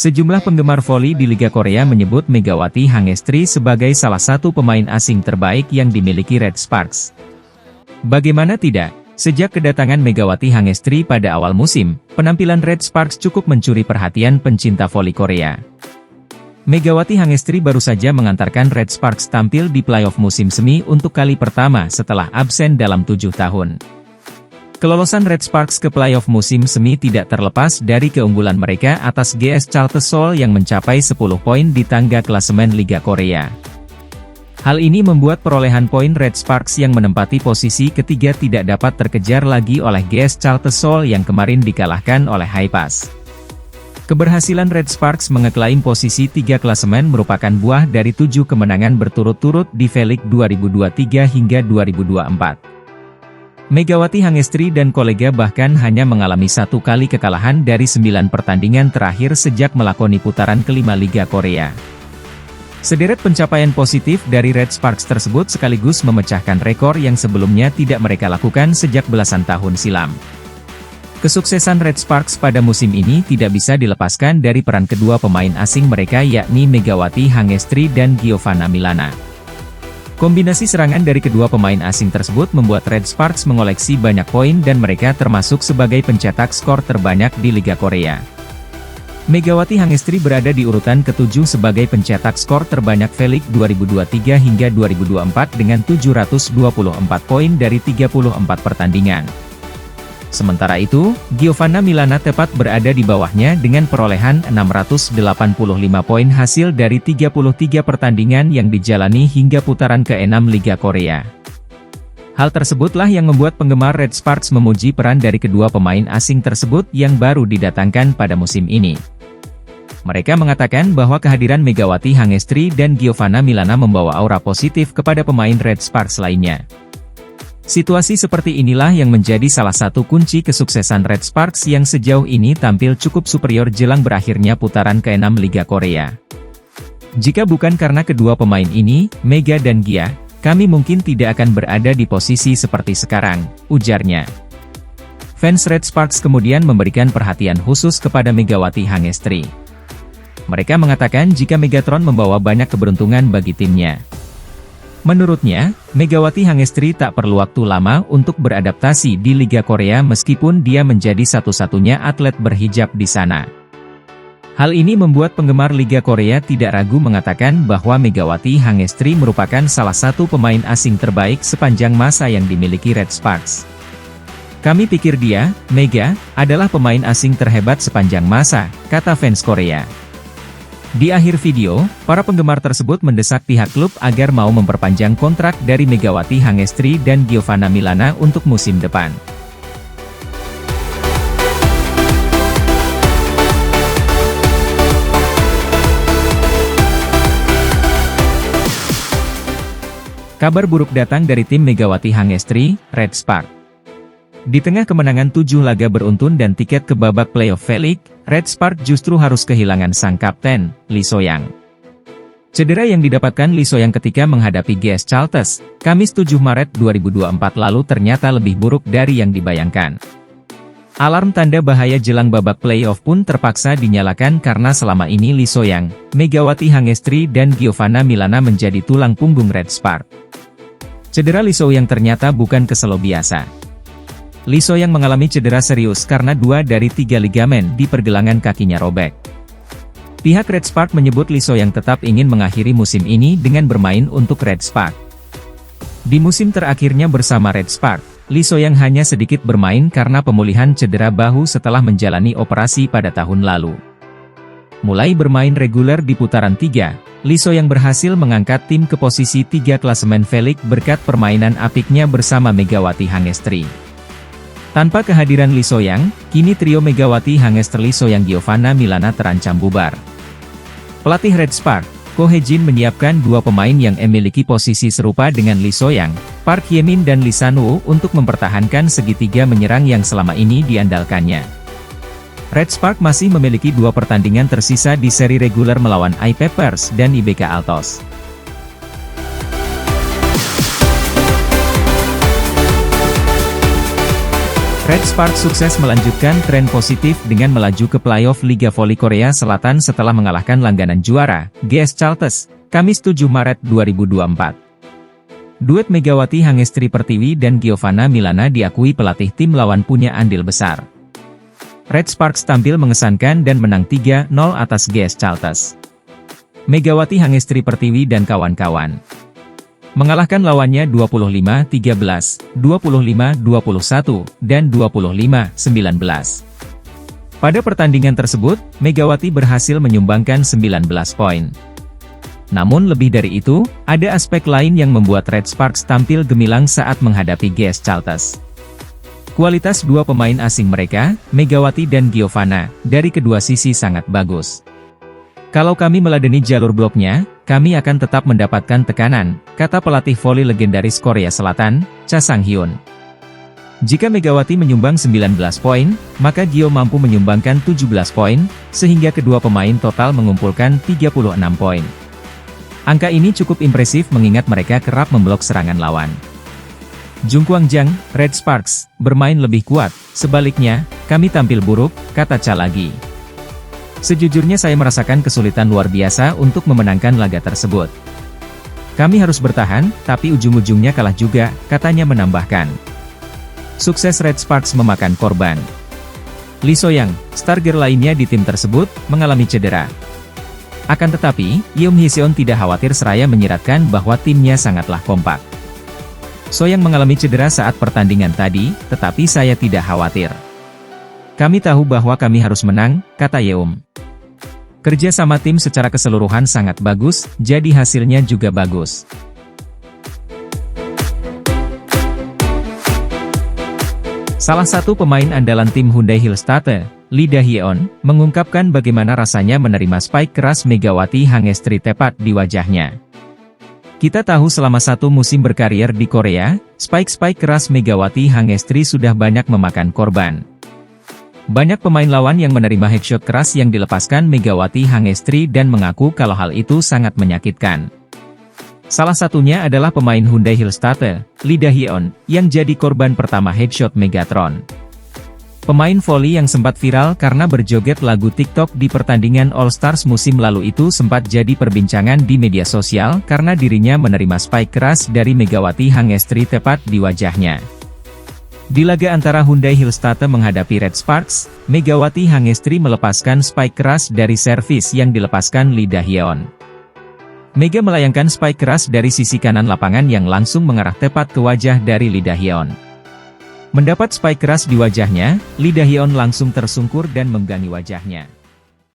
Sejumlah penggemar voli di Liga Korea menyebut Megawati Hangestri sebagai salah satu pemain asing terbaik yang dimiliki Red Sparks. Bagaimana tidak? Sejak kedatangan Megawati Hangestri pada awal musim, penampilan Red Sparks cukup mencuri perhatian pencinta voli Korea. Megawati Hangestri baru saja mengantarkan Red Sparks tampil di playoff musim semi untuk kali pertama setelah absen dalam 7 tahun. Kelolosan Red Sparks ke playoff musim semi tidak terlepas dari keunggulan mereka atas GS Chalte Seoul yang mencapai 10 poin di tangga klasemen Liga Korea. Hal ini membuat perolehan poin Red Sparks yang menempati posisi ketiga tidak dapat terkejar lagi oleh GS Chalte Seoul yang kemarin dikalahkan oleh Haepas. Keberhasilan Red Sparks mengeklaim posisi 3 klasemen merupakan buah dari 7 kemenangan berturut-turut di V-League 2023 hingga 2024. Megawati Hangestri dan kolega bahkan hanya mengalami 1 kali kekalahan dari 9 pertandingan terakhir sejak melakoni putaran kelima Liga Korea. Sederet pencapaian positif dari Red Sparks tersebut sekaligus memecahkan rekor yang sebelumnya tidak mereka lakukan sejak belasan tahun silam. Kesuksesan Red Sparks pada musim ini tidak bisa dilepaskan dari peran kedua pemain asing mereka yakni Megawati Hangestri dan Giovanna Milana. Kombinasi serangan dari kedua pemain asing tersebut membuat Red Sparks mengoleksi banyak poin dan mereka termasuk sebagai pencetak skor terbanyak di Liga Korea. Megawati Hangestri berada di urutan ke-7 sebagai pencetak skor terbanyak V-League 2023 hingga 2024 dengan 724 poin dari 34 pertandingan. Sementara itu, Giovanna Milana tepat berada di bawahnya dengan perolehan 685 poin hasil dari 33 pertandingan yang dijalani hingga putaran ke-6 Liga Korea. Hal tersebutlah yang membuat penggemar Red Sparks memuji peran dari kedua pemain asing tersebut yang baru didatangkan pada musim ini. Mereka mengatakan bahwa kehadiran Megawati Hangestri dan Giovanna Milana membawa aura positif kepada pemain Red Sparks lainnya. Situasi seperti inilah yang menjadi salah satu kunci kesuksesan Red Sparks yang sejauh ini tampil cukup superior jelang berakhirnya putaran ke-6 Liga Korea. Jika bukan karena kedua pemain ini, Mega dan Gia, kami mungkin tidak akan berada di posisi seperti sekarang, ujarnya. Fans Red Sparks kemudian memberikan perhatian khusus kepada Megawati Hangestri. Mereka mengatakan jika Megatron membawa banyak keberuntungan bagi timnya. Menurutnya, Megawati Hangestri tak perlu waktu lama untuk beradaptasi di Liga Korea meskipun dia menjadi satu-satunya atlet berhijab di sana. Hal ini membuat penggemar Liga Korea tidak ragu mengatakan bahwa Megawati Hangestri merupakan salah satu pemain asing terbaik sepanjang masa yang dimiliki Red Sparks. Kami pikir dia, Mega, adalah pemain asing terhebat sepanjang masa, kata fans Korea. Di akhir video, para penggemar tersebut mendesak pihak klub agar mau memperpanjang kontrak dari Megawati Hangestri dan Giovanna Milana untuk musim depan. Kabar buruk datang dari tim Megawati Hangestri, Red Sparks. Di tengah kemenangan 7 laga beruntun dan tiket ke babak playoff V-League, Red Sparks justru harus kehilangan sang kapten, Lee So-young. Cedera yang didapatkan Lee So-young ketika menghadapi GS Chalte, Kamis 7 Maret 2024 lalu ternyata lebih buruk dari yang dibayangkan. Alarm tanda bahaya jelang babak playoff pun terpaksa dinyalakan karena selama ini Lee So-young, Megawati Hangestri dan Giovanna Milana menjadi tulang punggung Red Sparks. Cedera Lee So-young ternyata bukan keselo biasa. Lee So-young mengalami cedera serius karena 2 dari 3 ligamen di pergelangan kakinya robek. Pihak Red Sparks menyebut Lee So-young tetap ingin mengakhiri musim ini dengan bermain untuk Red Sparks. Di musim terakhirnya bersama Red Sparks, Lee So-young hanya sedikit bermain karena pemulihan cedera bahu setelah menjalani operasi pada tahun lalu. Mulai bermain reguler di putaran 3, Lee So-young berhasil mengangkat tim ke posisi 3 klasemen V-League berkat permainan apiknya bersama Megawati Hangestri. Tanpa kehadiran Lee So-young, kini trio Megawati Hangestri Lee So-young Giovanna Milana terancam bubar. Pelatih Red Sparks, Ko Hae-jin menyiapkan 2 pemain yang memiliki posisi serupa dengan Lee So-young, Park Hye-min dan Lee San-woo untuk mempertahankan segitiga menyerang yang selama ini diandalkannya. Red Sparks masih memiliki 2 pertandingan tersisa di seri reguler melawan I-Pepers dan IBK Altos. Red Sparks sukses melanjutkan tren positif dengan melaju ke playoff Liga Voli Korea Selatan setelah mengalahkan langganan juara, GS Chalters, Kamis 7 Maret 2024. Duet Megawati Hangestri Pertiwi dan Giovanna Milana diakui pelatih tim lawan punya andil besar. Red Sparks tampil mengesankan dan menang 3-0 atas GS Chalters. Megawati Hangestri Pertiwi dan kawan-kawan mengalahkan lawannya 25-13, 25-21, dan 25-19. Pada pertandingan tersebut, Megawati berhasil menyumbangkan 19 poin. Namun lebih dari itu, ada aspek lain yang membuat Red Sparks tampil gemilang saat menghadapi GS Chalters. Kualitas dua pemain asing mereka, Megawati dan Giovanna, dari kedua sisi sangat bagus. Kalau kami meladeni jalur bloknya, kami akan tetap mendapatkan tekanan, kata pelatih voli legendaris Korea Selatan, Cha Sang-hyun. Jika Megawati menyumbang 19 poin, maka Gio mampu menyumbangkan 17 poin, sehingga kedua pemain total mengumpulkan 36 poin. Angka ini cukup impresif mengingat mereka kerap memblok serangan lawan. Jungkwang Jang, Red Sparks, bermain lebih kuat, sebaliknya, kami tampil buruk, kata Cha lagi. Sejujurnya saya merasakan kesulitan luar biasa untuk memenangkan laga tersebut. Kami harus bertahan, tapi ujung-ujungnya kalah juga, katanya menambahkan. Sukses Red Sparks memakan korban. Lee Soyang, star girl lainnya di tim tersebut, mengalami cedera. Akan tetapi, Yeom Hee-seon tidak khawatir seraya menyiratkan bahwa timnya sangatlah kompak. Soyang mengalami cedera saat pertandingan tadi, tetapi saya tidak khawatir. Kami tahu bahwa kami harus menang, kata Yeom. Kerja sama tim secara keseluruhan sangat bagus, jadi hasilnya juga bagus. Salah satu pemain andalan tim Hyundai Hillstatte, Lee Da-hyeon, mengungkapkan bagaimana rasanya menerima spike keras Megawati Hangestri tepat di wajahnya. Kita tahu selama satu musim berkarier di Korea, spike keras Megawati Hangestri sudah banyak memakan korban. Banyak pemain lawan yang menerima headshot keras yang dilepaskan Megawati Hangestri dan mengaku kalau hal itu sangat menyakitkan. Salah satunya adalah pemain Hyundai Hillstatte, Lee Da-hyeon, yang jadi korban pertama headshot Megatron. Pemain voli yang sempat viral karena berjoget lagu TikTok di pertandingan All Stars musim lalu itu sempat jadi perbincangan di media sosial karena dirinya menerima spike keras dari Megawati Hangestri tepat di wajahnya. Di laga antara Hyundai Hillstatte menghadapi Red Sparks, Megawati Hangestri melepaskan spike keras dari servis yang dilepaskan Lee Da-hyeon. Mega melayangkan spike keras dari sisi kanan lapangan yang langsung mengarah tepat ke wajah dari Lee Da-hyeon. Mendapat spike keras di wajahnya, Lee Da-hyeon langsung tersungkur dan menggangi wajahnya.